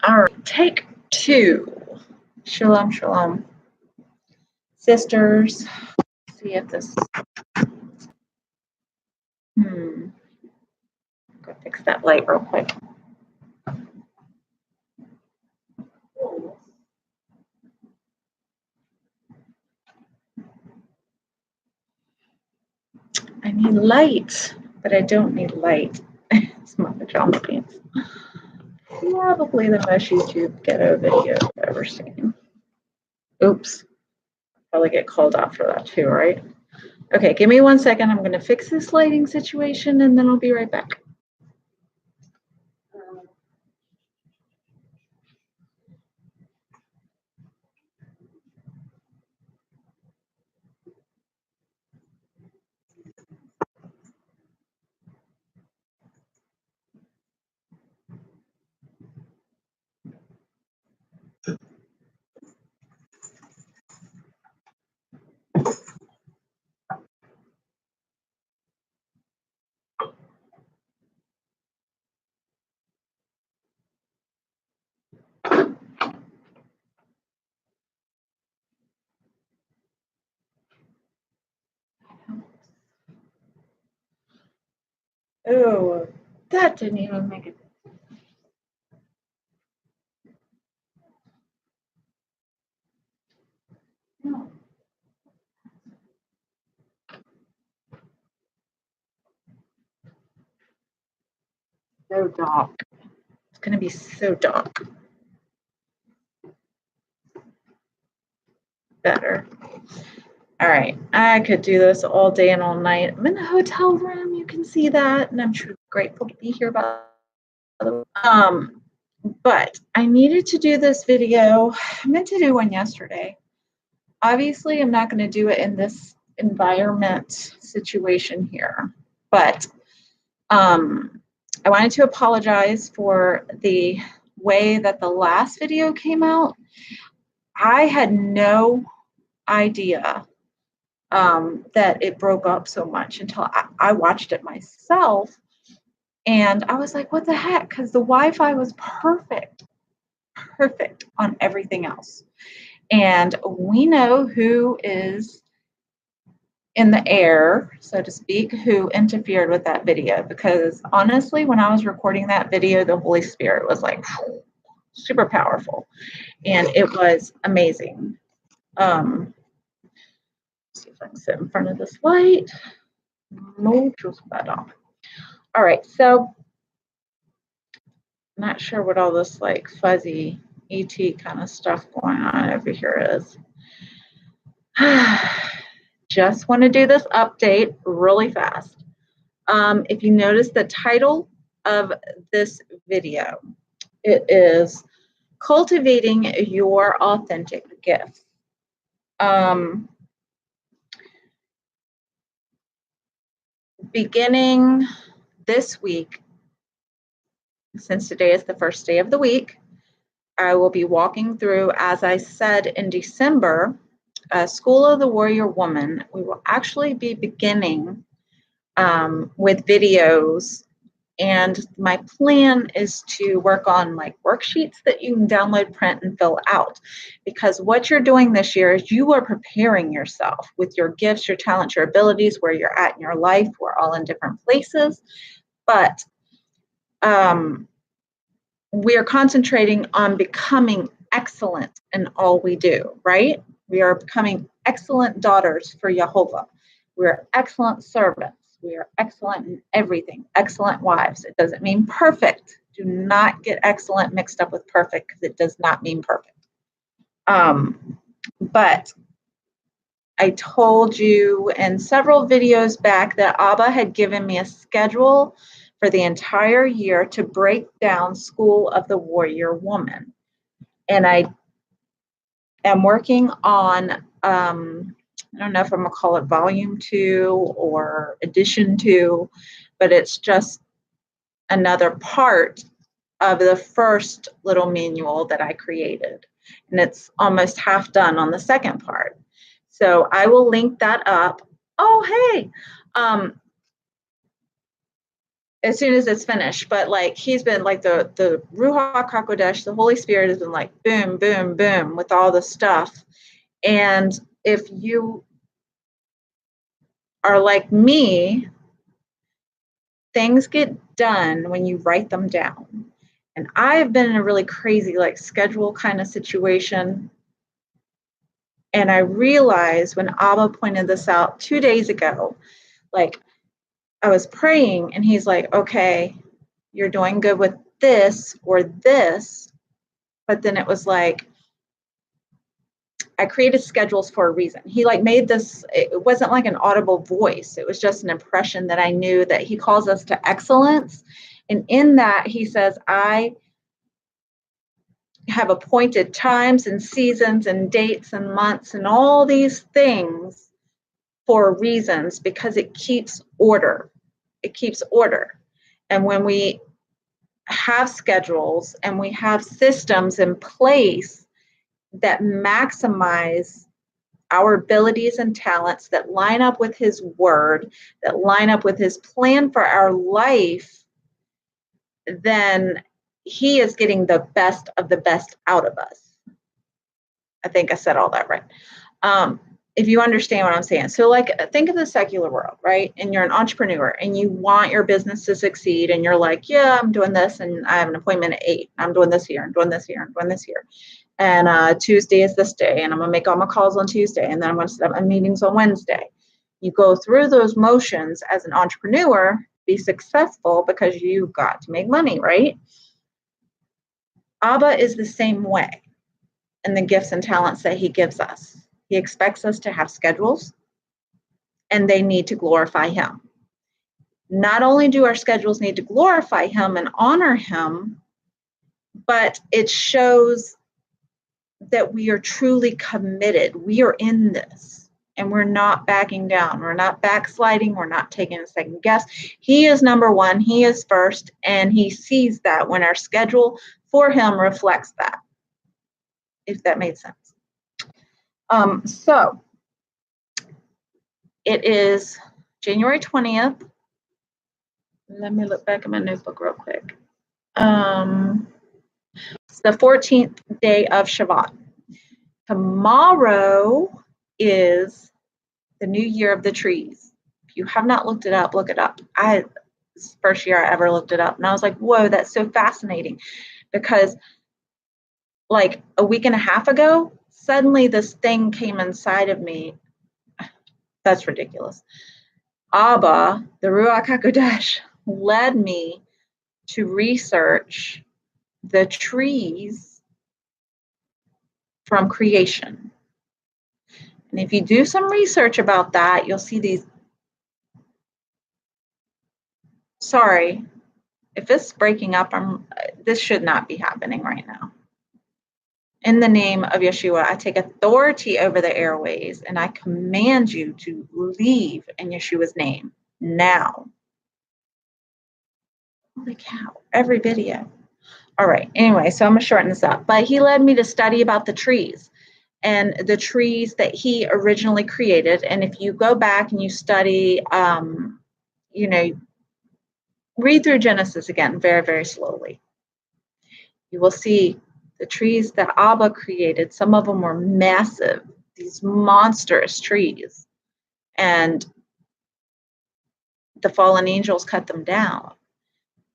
All right, take 2. Shalom, shalom. Sisters, let's see if this. Go fix that light real quick. I need light, but I don't need light. It's my pajama pants. Probably the most YouTube ghetto video I've ever seen. Oops. Probably get called out for that too, right? Okay, give me 1 second. I'm going to fix this lighting situation and then I'll be right back. Oh, that didn't even make it. No. So dark. It's going to be so dark. Better. All right, I could do this all day and all night. I'm in the hotel room. You can see that, and I'm truly grateful to be here. But I needed to do this video. I meant to do one yesterday. Obviously, I'm not going to do it in this environment situation here, but I wanted to apologize for the way that the last video came out. I had no idea that it broke up so much until I watched it myself. And I was like, what the heck? Because the Wi-Fi was perfect on everything else. And we know who is in the air, so to speak, who interfered with that video. Because honestly, when I was recording that video, the Holy Spirit was like super powerful. And it was amazing. See if I can sit in front of this light. Mucho better. All right, so I'm not sure what all this like fuzzy ET kind of stuff going on over here is. Just want to do this update really fast. If you notice the title of this video, it is Cultivating Your Authentic Gifts. Beginning this week, since today is the first day of the week, I will be walking through, as I said in December, School of the Warrior Woman. We will actually be beginning with videos, and my plan is to work on like worksheets that you can download, print, and fill out. Because what you're doing this year is you are preparing yourself with your gifts, your talents, your abilities, where you're at in your life. We're all in different places, but we are concentrating on becoming excellent in all we do, right? We are becoming excellent daughters for Jehovah. We are excellent servants. We are excellent in everything, excellent wives. It doesn't mean perfect. Do not get excellent mixed up with perfect, because it does not mean perfect. But I told you in several videos back that Abba had given me a schedule for the entire year to break down School of the Warrior Woman. And I am working on, I don't know if I'm going to call it volume 2 or edition 2, but it's just another part of the first little manual that I created. And it's almost half done on the second part. So I will link that up. Oh, hey. as soon as it's finished. But like he's been like the Ruach HaKodesh, the Holy Spirit has been like boom, boom, boom with all the stuff. And if you are like me, things get done when you write them down. And I've been in a really crazy like schedule kind of situation. And I realized when Abba pointed this out 2 days ago, like I was praying and he's like, okay, you're doing good with this or this. But then it was like, I created schedules for a reason. He like made this, it wasn't like an audible voice. It was just an impression that I knew that he calls us to excellence. And in that, he says, I have appointed times and seasons and dates and months and all these things for reasons because it keeps order. It keeps order. And when we have schedules and we have systems in place that maximize our abilities and talents, that line up with his word, that line up with his plan for our life, then he is getting the best of the best out of us. I think I said all that right. If you understand what I'm saying. So like think of the secular world, right? And you're an entrepreneur and you want your business to succeed and you're like, yeah, I'm doing this and I have an appointment at 8. I'm doing this here, I'm doing this here, I'm doing this here. And Tuesday is this day and I'm gonna make all my calls on Tuesday and then I'm gonna set up my meetings on Wednesday. You go through those motions as an entrepreneur, be successful because you've got to make money, right? Abba is the same way in the gifts and talents that he gives us. He expects us to have schedules, and they need to glorify him. Not only do our schedules need to glorify him and honor him, but it shows that we are truly committed. We are in this, and we're not backing down. We're not backsliding. We're not taking a second guess. He is number one. He is first, and he sees that when our schedule for him reflects that, if that made sense. So it is January 20th. Let me look back at my notebook real quick. It's the 14th day of Shabbat. Tomorrow is the new year of the trees. If you have not looked it up, look it up. This is the first year I ever looked it up. And I was like, whoa, that's so fascinating. Because like a week and a half ago, suddenly this thing came inside of me. That's ridiculous. Abba, the Ruach HaKodesh, led me to research the trees from creation. And if you do some research about that, you'll see these. Sorry, if it's breaking up, this should not be happening right now. In the name of Yeshua, I take authority over the airways and I command you to leave in Yeshua's name now. Holy cow, every video. All right, anyway, so I'm going to shorten this up. But he led me to study about the trees and the trees that he originally created. And if you go back and you study, read through Genesis again very, very slowly, you will see the trees that Abba created. Some of them were massive, these monstrous trees. And the fallen angels cut them down.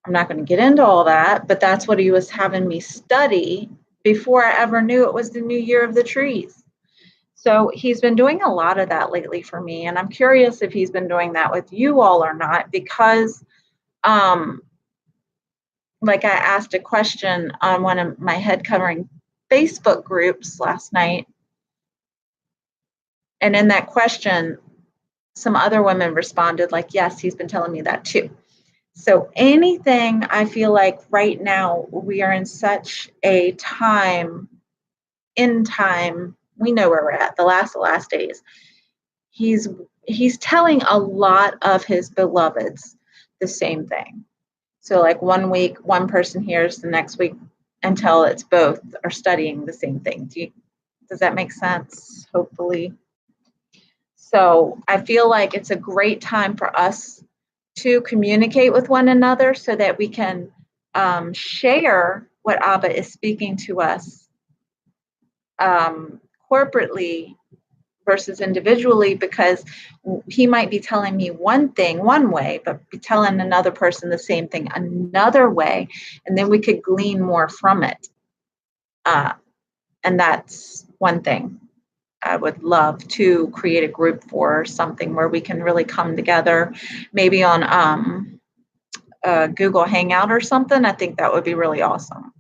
I'm not going to get into all that, but that's what he was having me study before I ever knew it was the new year of the trees. So he's been doing a lot of that lately for me. And I'm curious if he's been doing that with you all or not, because like I asked a question on one of my head covering Facebook groups last night. And in that question, some other women responded like, yes, he's been telling me that too. So anything, I feel like right now we are in such a time, we know where we're at, the last days. He's telling a lot of his beloveds the same thing. So like one week, one person hears, the next week, until it's both are studying the same thing. Does that make sense? Hopefully. So I feel like it's a great time for us to communicate with one another so that we can share what Abba is speaking to us corporately versus individually, because he might be telling me one thing one way, but be telling another person the same thing another way, and then we could glean more from it. And that's one thing I would love to create a group for, something where we can really come together, maybe on Google Hangout or something. I think that would be really awesome.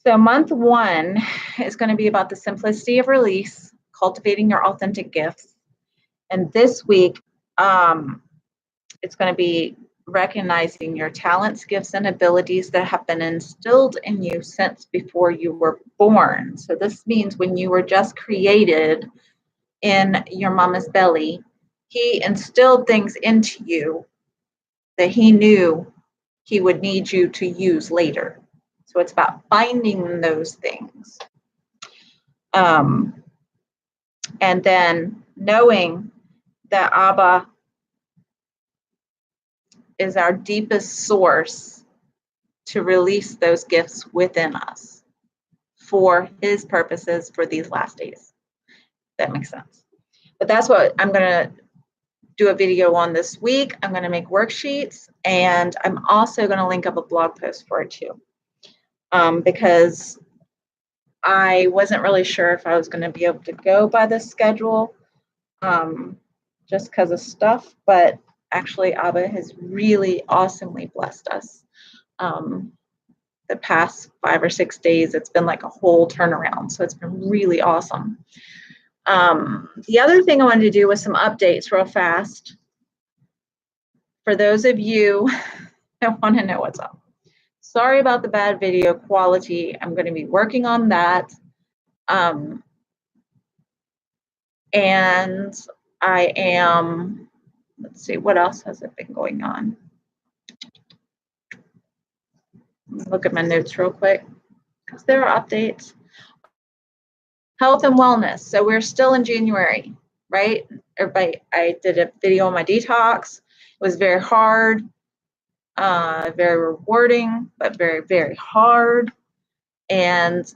So month 1 is going to be about the simplicity of release, cultivating your authentic gifts. And this week, it's going to be recognizing your talents, gifts, and abilities that have been instilled in you since before you were born. So this means when you were just created in your mama's belly, he instilled things into you that he knew he would need you to use later. So it's about finding those things. And then knowing that Abba is our deepest source to release those gifts within us for his purposes for these last days. That makes sense. But that's what I'm going to do a video on this week. I'm going to make worksheets, and I'm also going to link up a blog post for it too, because I wasn't really sure if I was going to be able to go by this schedule, just because of stuff, but actually Abba has really awesomely blessed us. The past 5 or 6 days, it's been like a whole turnaround. So it's been really awesome. The other thing I wanted to do was some updates real fast. For those of you that want to know what's up. Sorry about the bad video quality. I'm going to be working on that. And I am, let's see, what else has it been going on? Look at my notes real quick, because there are updates. Health and wellness. So we're still in January, right? Everybody, I did a video on my detox. It was very hard, very rewarding, but very, very hard. And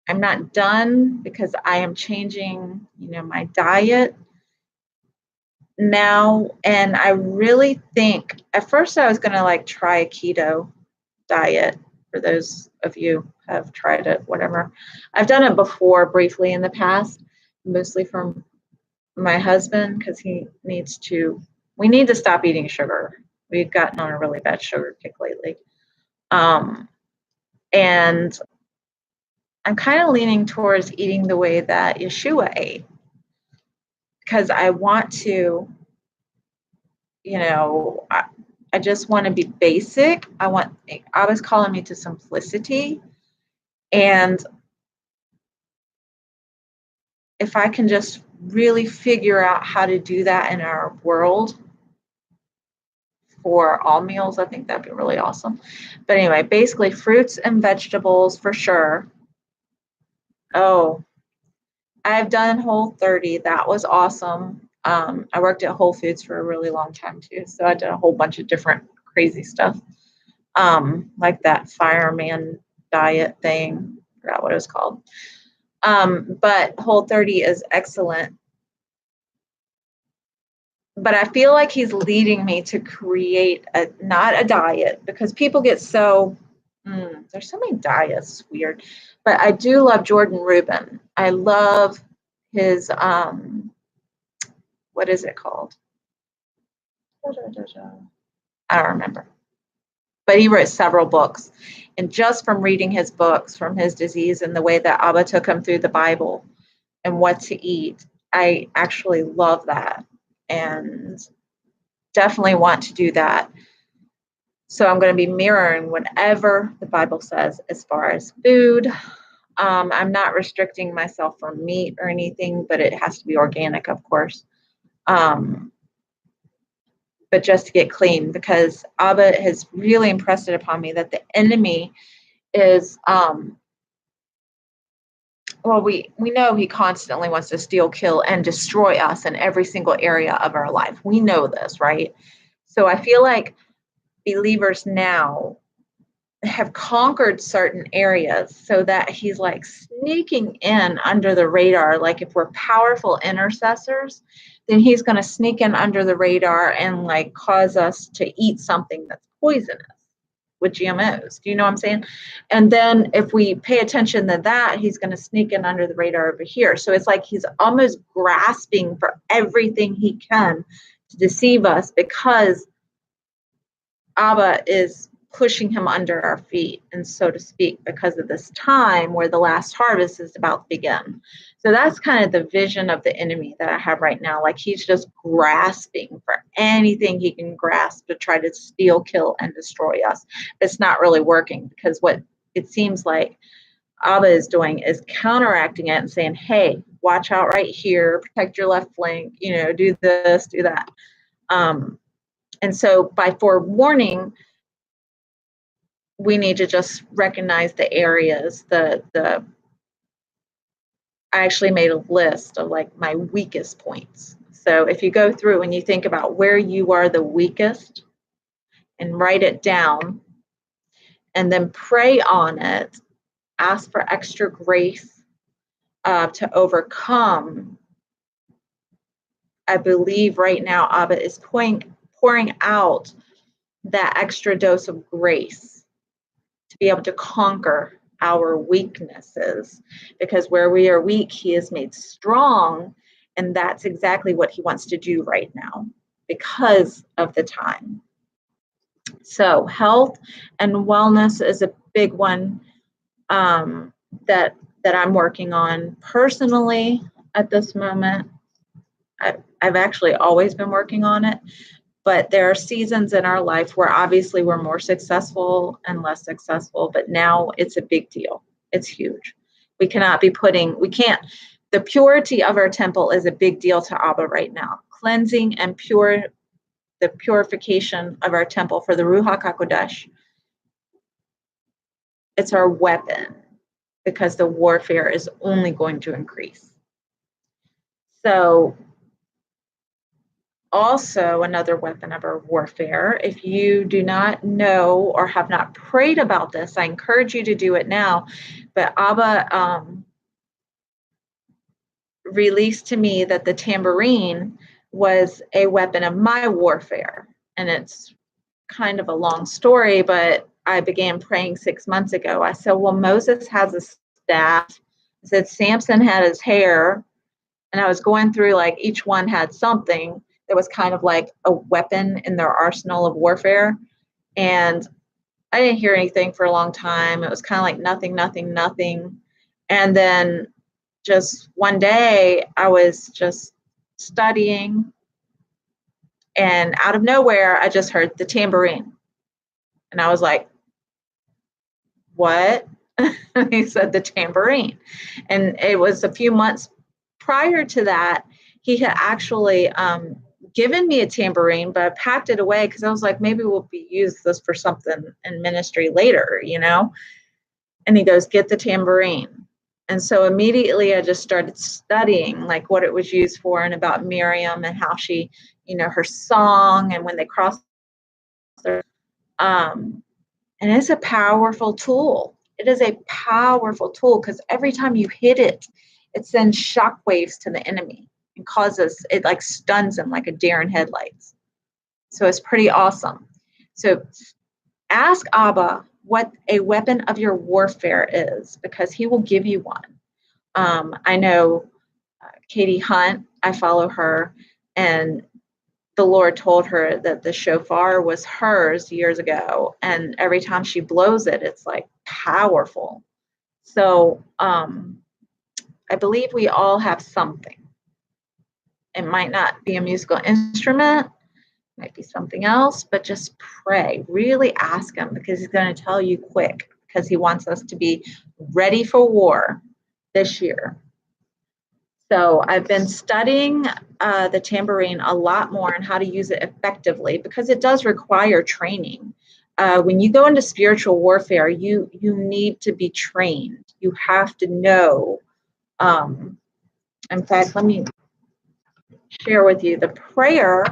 I'm not done, because I am changing, my diet now. And I really think, at first I was going to try a keto diet. For those of you who have tried it, whatever. I've done it before briefly in the past, mostly from my husband, because we need to stop eating sugar. We've gotten on a really bad sugar kick lately. And I'm kind of leaning towards eating the way that Yeshua ate, because I want to, I just want to be basic. I was calling me to simplicity. And if I can just really figure out how to do that in our world for all meals, I think that'd be really awesome. But anyway, basically fruits and vegetables for sure. Oh, I've done Whole30. That was awesome. I worked at Whole Foods for a really long time too. So I did a whole bunch of different crazy stuff. Like that fireman diet thing. I forgot what it was called. But Whole30 is excellent. But I feel like he's leading me to create not a diet, because people get so, there's so many diets, weird. But I do love Jordan Rubin. I love his, what is it called? I don't remember. But he wrote several books. And just from reading his books, from his disease and the way that Abba took him through the Bible and what to eat, I actually love that. And definitely want to do that. So I'm going to be mirroring whatever the Bible says as far as food. I'm not restricting myself from meat or anything, but it has to be organic, of course. But just to get clean, because Abba has really impressed it upon me that the enemy is well, we know he constantly wants to steal, kill, and destroy us in every single area of our life. We know this, right? So I feel like believers now have conquered certain areas so that he's like sneaking in under the radar. Like if we're powerful intercessors, then he's going to sneak in under the radar and like cause us to eat something that's poisonous with GMOs. Do you know what I'm saying? And then if we pay attention to that, he's going to sneak in under the radar over here. So it's like he's almost grasping for everything he can to deceive us, because Abba is pushing him under our feet, and so to speak, because of this time where the last harvest is about to begin. So that's kind of the vision of the enemy that I have right now. Like he's just grasping for anything he can grasp to try to steal, kill, and destroy us. It's not really working, because what it seems like Abba is doing is counteracting it and saying, hey, watch out right here, protect your left flank, do this, do that. And so by forewarning, we need to just recognize the areas, I actually made a list of like my weakest points. So if you go through and you think about where you are the weakest and write it down and then pray on it, ask for extra grace to overcome. I believe right now Abba is pouring out that extra dose of grace to be able to conquer our weaknesses, because where we are weak, he is made strong. And that's exactly what he wants to do right now because of the time. So health and wellness is a big one that I'm working on personally at this moment. I've actually always been working on it, but there are seasons in our life where obviously we're more successful and less successful, but now it's a big deal. It's huge. We can't, the purity of our temple is a big deal to Abba right now. Cleansing and the purification of our temple for the Ruach HaKodesh. It's our weapon, because the warfare is only going to increase. So also another weapon of our warfare, if you do not know or have not prayed about this, I encourage you to do it now. But Abba released to me that the tambourine was a weapon of my warfare. And it's kind of a long story, but I began praying 6 months ago. I said, well, Moses has a staff. I said, Samson had his hair. And I was going through like each one had something that was kind of like a weapon in their arsenal of warfare. And I didn't hear anything for a long time. It was kind of like nothing, nothing, nothing. And then just one day I was just studying, and out of nowhere, I just heard the tambourine. And I was like, what? He said the tambourine. And it was a few months prior to that, he had actually given me a tambourine, but I packed it away because I was like, maybe we'll use this for something in ministry later, And he goes, get the tambourine. And so immediately I just started studying like what it was used for, and about Miriam and how she, her song, and when they crossed their, and it's a powerful tool. It is a powerful tool, because every time you hit it, it sends shock waves to the enemy and it like stuns him like a deer in headlights. So it's pretty awesome. So ask Abba what a weapon of your warfare is, because he will give you one. I know Katie Hunt, I follow her, and the Lord told her that the shofar was hers years ago, and every time she blows it, it's like powerful. So I believe we all have something. It might not be a musical instrument, it might be something else, but just pray. Really ask him, because he's going to tell you quick, because he wants us to be ready for war this year. So I've been studying the tambourine a lot more and how to use it effectively, because it does require training. When you go into spiritual warfare, you need to be trained. You have to know In fact, let me share with you the prayer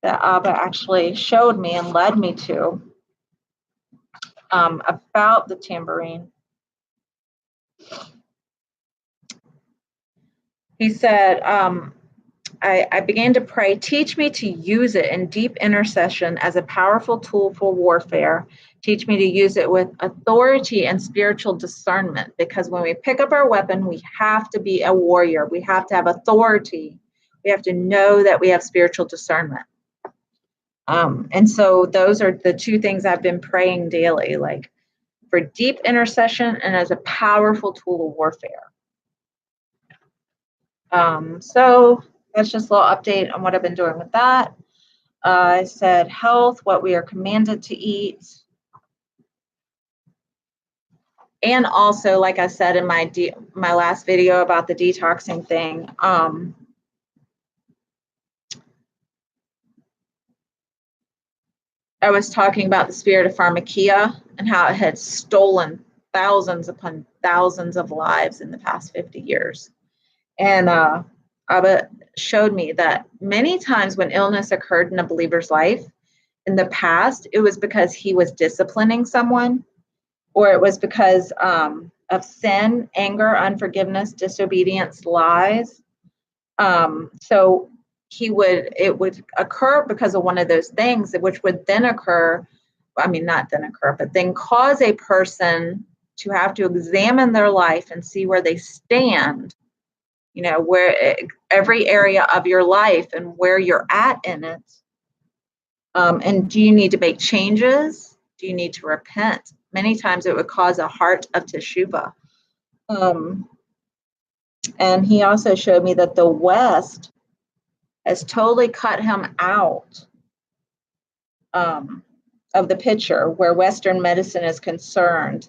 that Abba actually showed me and led me to about the tambourine. He said, I began to pray, teach me to use it in deep intercession as a powerful tool for warfare. Teach me to use it with authority and spiritual discernment, because when we pick up our weapon, we have to be a warrior. We have to have authority. We have to know that we have spiritual discernment. And so those are the two things I've been praying daily, like for deep intercession and as a powerful tool of warfare. So that's just a little update on what I've been doing with that. I said health, what we are commanded to eat. And also, like I said in my last video about the detoxing thing, I was talking about the spirit of pharmakia and how it had stolen thousands upon thousands of lives in the past 50 years. And Abba showed me that many times when illness occurred in a believer's life in the past, it was because he was disciplining someone, or it was because of sin, anger, unforgiveness, disobedience, lies. So it would occur because of one of those things, which would then occur, not then occur, but then cause a person to have to examine their life and see where they stand, where every area of your life and where you're at in it. And do you need to make changes? Do you need to repent? Many times it would cause a heart of teshuvah. And he also showed me that the West has totally cut him out of the picture where Western medicine is concerned.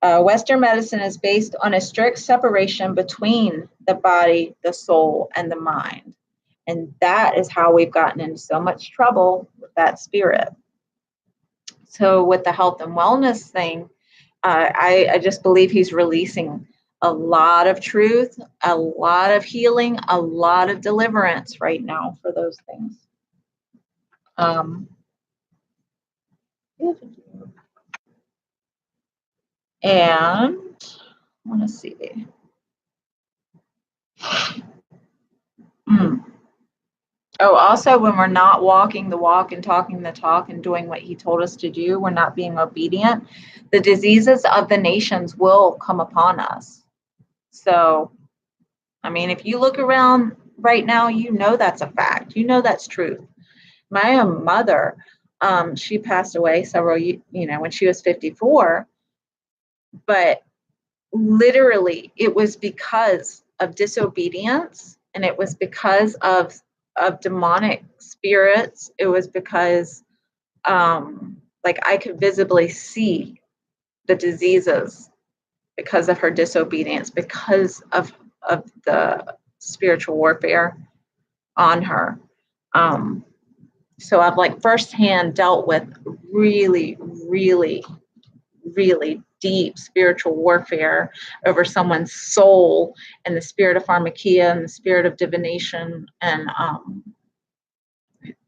Western medicine is based on a strict separation between the body, the soul, and the mind. And that is how we've gotten into so much trouble with that spirit. So with the health and wellness thing, I just believe he's releasing a lot of truth, a lot of healing, a lot of deliverance right now for those things. And I want to see. Oh, also, when we're not walking the walk and talking the talk and doing what he told us to do, we're not being obedient, the diseases of the nations will come upon us. So, if you look around right now, that's a fact. That's truth. My own mother, she passed away when she was 54, but literally it was because of disobedience, and it was because of demonic spirits. It was because I could visibly see the diseases because of her disobedience, because of the spiritual warfare on her. So I've firsthand dealt with really, really, really deep spiritual warfare over someone's soul, and the spirit of pharmakia and the spirit of divination and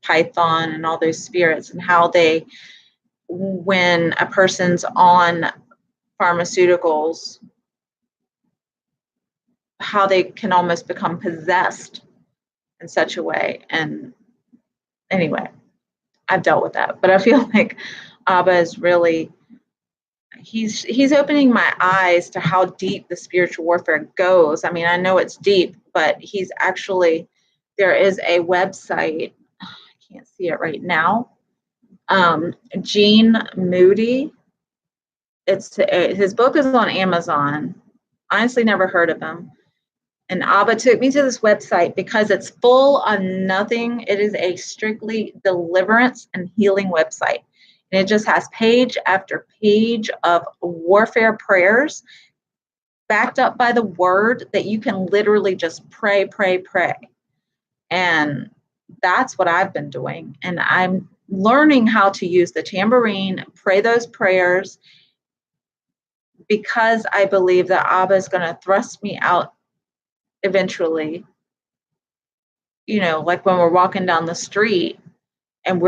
Python and all those spirits, and how when a person's on pharmaceuticals, how they can almost become possessed in such a way. And anyway, I've dealt with that, but I feel like Abba is really, he's opening my eyes to how deep the spiritual warfare goes. I know it's deep, but he's actually, there is a website, I can't see it right now, Gene Moody. His book is on Amazon. Honestly, never heard of him. And Abba took me to this website because it's full on nothing. It is a strictly deliverance and healing website. And it just has page after page of warfare prayers backed up by the word that you can literally just pray. And that's what I've been doing. And I'm learning how to use the tambourine, pray those prayers, because I believe that Abba is going to thrust me out eventually, like when we're walking down the street and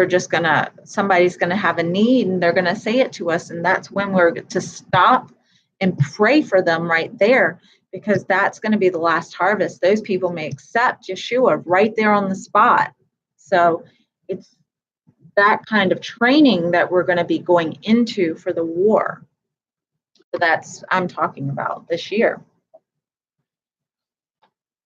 somebody's going to have a need and they're going to say it to us. And that's when we're to stop and pray for them right there, because that's going to be the last harvest. Those people may accept Yeshua right there on the spot. So it's that kind of training that we're going to be going into for the war. So I'm talking about this year.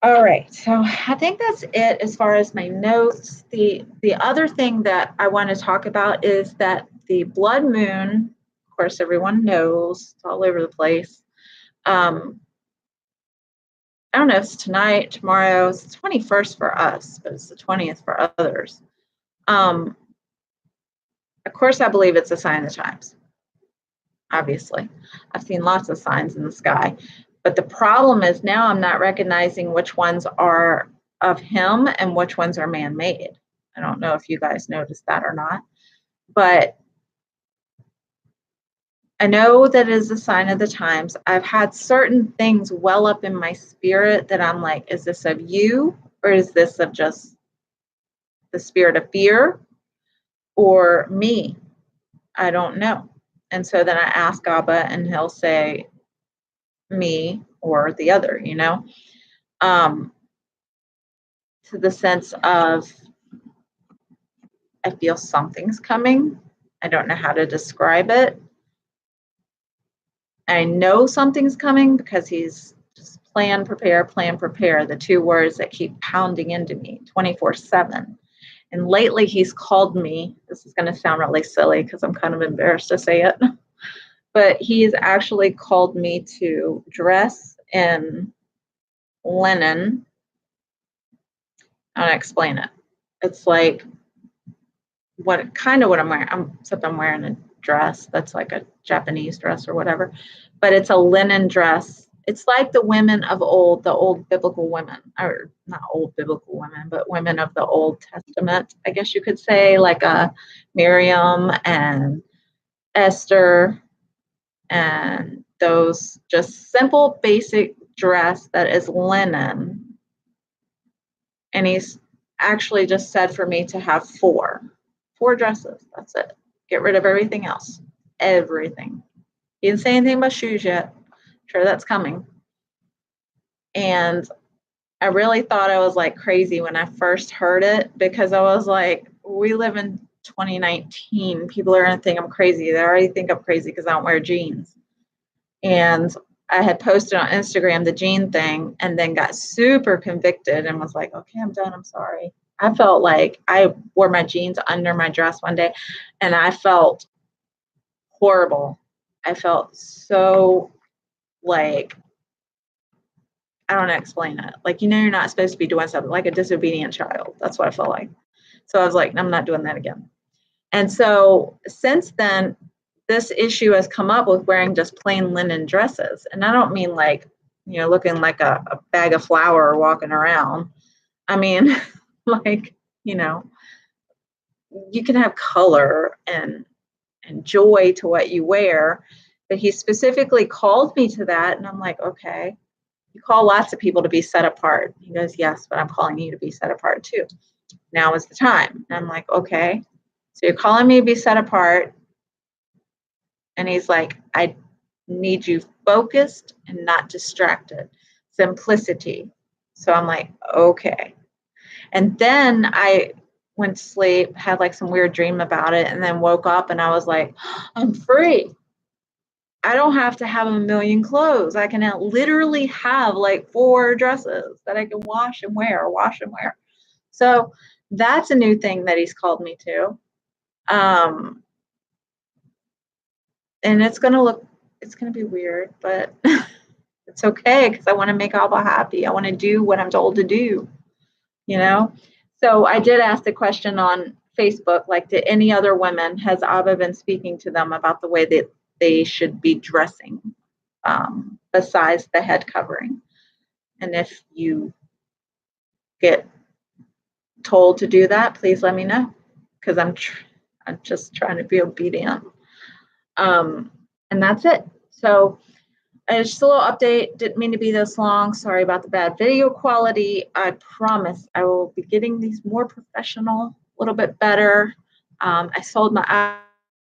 All right, so I think that's it as far as my notes. The other thing that I want to talk about is that the blood moon, of course, everyone knows, it's all over the place. I don't know if it's tonight, tomorrow. It's the 21st for us, but it's the 20th for others. Of course, I believe it's a sign of the times. Obviously, I've seen lots of signs in the sky. But the problem is now I'm not recognizing which ones are of him and which ones are man-made. I don't know if you guys noticed that or not, but I know that it is a sign of the times. I've had certain things well up in my spirit that I'm like, is this of you, or is this of just the spirit of fear or me? I don't know. And so then I ask Abba and he'll say me or the other, to the sense of I feel something's coming. I don't know how to describe it. I know something's coming because he's just plan, prepare, the two words that keep pounding into me 24/7. And lately he's called me, this is going to sound really silly because I'm kind of embarrassed to say it, but he's actually called me to dress in linen. I'll explain it. It's like what I'm wearing, except I'm wearing a dress that's like a Japanese dress or whatever, but it's a linen dress. It's like the women of old, the old biblical women, or not old biblical women, but women of the Old Testament, I guess you could say, like a Miriam and Esther, and those just simple, basic dress that is linen. And he's actually just said for me to have four dresses. That's it. Get rid of everything else. Everything. He didn't say anything about shoes yet. I'm sure that's coming. And I really thought I was like crazy when I first heard it, because I was like, we live in 2019. People are going to think I'm crazy. They already think I'm crazy because I don't wear jeans. And I had posted on Instagram the jean thing and then got super convicted and was like, okay, I'm done. I'm sorry. I felt like I wore my jeans under my dress one day and I felt horrible. I felt so like, I don't know how to explain it. Like, you're not supposed to be doing something, like a disobedient child. That's what I felt like. So I was like, I'm not doing that again. And so since then, this issue has come up with wearing just plain linen dresses. And I don't mean like, looking like a bag of flour walking around. I mean, like, you can have color and joy to what you wear. But he specifically called me to that. And I'm like, okay, you call lots of people to be set apart. He goes, yes, but I'm calling you to be set apart too. Now is the time. And I'm like, okay, so you're calling me to be set apart. And he's like, I need you focused and not distracted. Simplicity. So I'm like, okay. And then I went to sleep, had like some weird dream about it, and then woke up and I was like, I'm free. I don't have to have a million clothes. I can literally have like 4 dresses that I can wash and wear. So that's a new thing that he's called me to. And it's going to be weird, but it's okay because I want to make Abba happy. I want to do what I'm told to do, So I did ask the question on Facebook, like, to any other women, has Abba been speaking to them about the way that they should be dressing besides the head covering? And if you get told to do that, please let me know, because I'm just trying to be obedient. And that's it. So just a little update. Didn't mean to be this long. Sorry about the bad video quality. I promise I will be getting these more professional, a little bit better. I sold my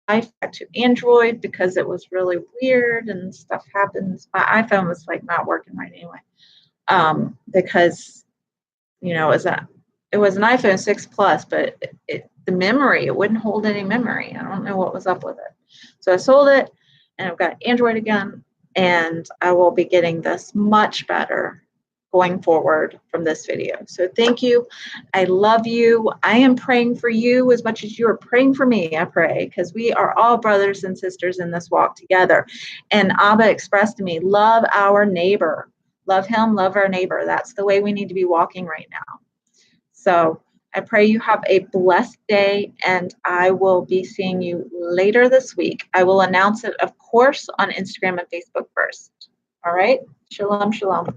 iPhone to Android because it was really weird and stuff happens. My iPhone was like not working right anyway. Because it was an iPhone 6 Plus, but the memory, it wouldn't hold any memory. I don't know what was up with it. So I sold it and I've got Android again, and I will be getting this much better going forward from this video. So thank you. I love you. I am praying for you as much as you are praying for me, I pray, because we are all brothers and sisters in this walk together. And Abba expressed to me, love our neighbor. Love him, love our neighbor. That's the way we need to be walking right now. So I pray you have a blessed day, and I will be seeing you later this week. I will announce it, of course, on Instagram and Facebook first. All right? Shalom, shalom.